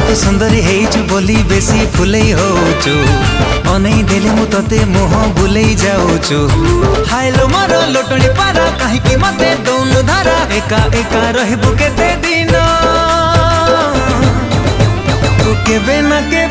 तू सुंदरी हेइचु बोली बेसी फुलई होचु अनै देले मु तते मोह बुलई जाउचु हायलो मोर लोटणी पारा काहे कि मते दौनु धारा एका एका रहबु केते दिन तू केबे ना के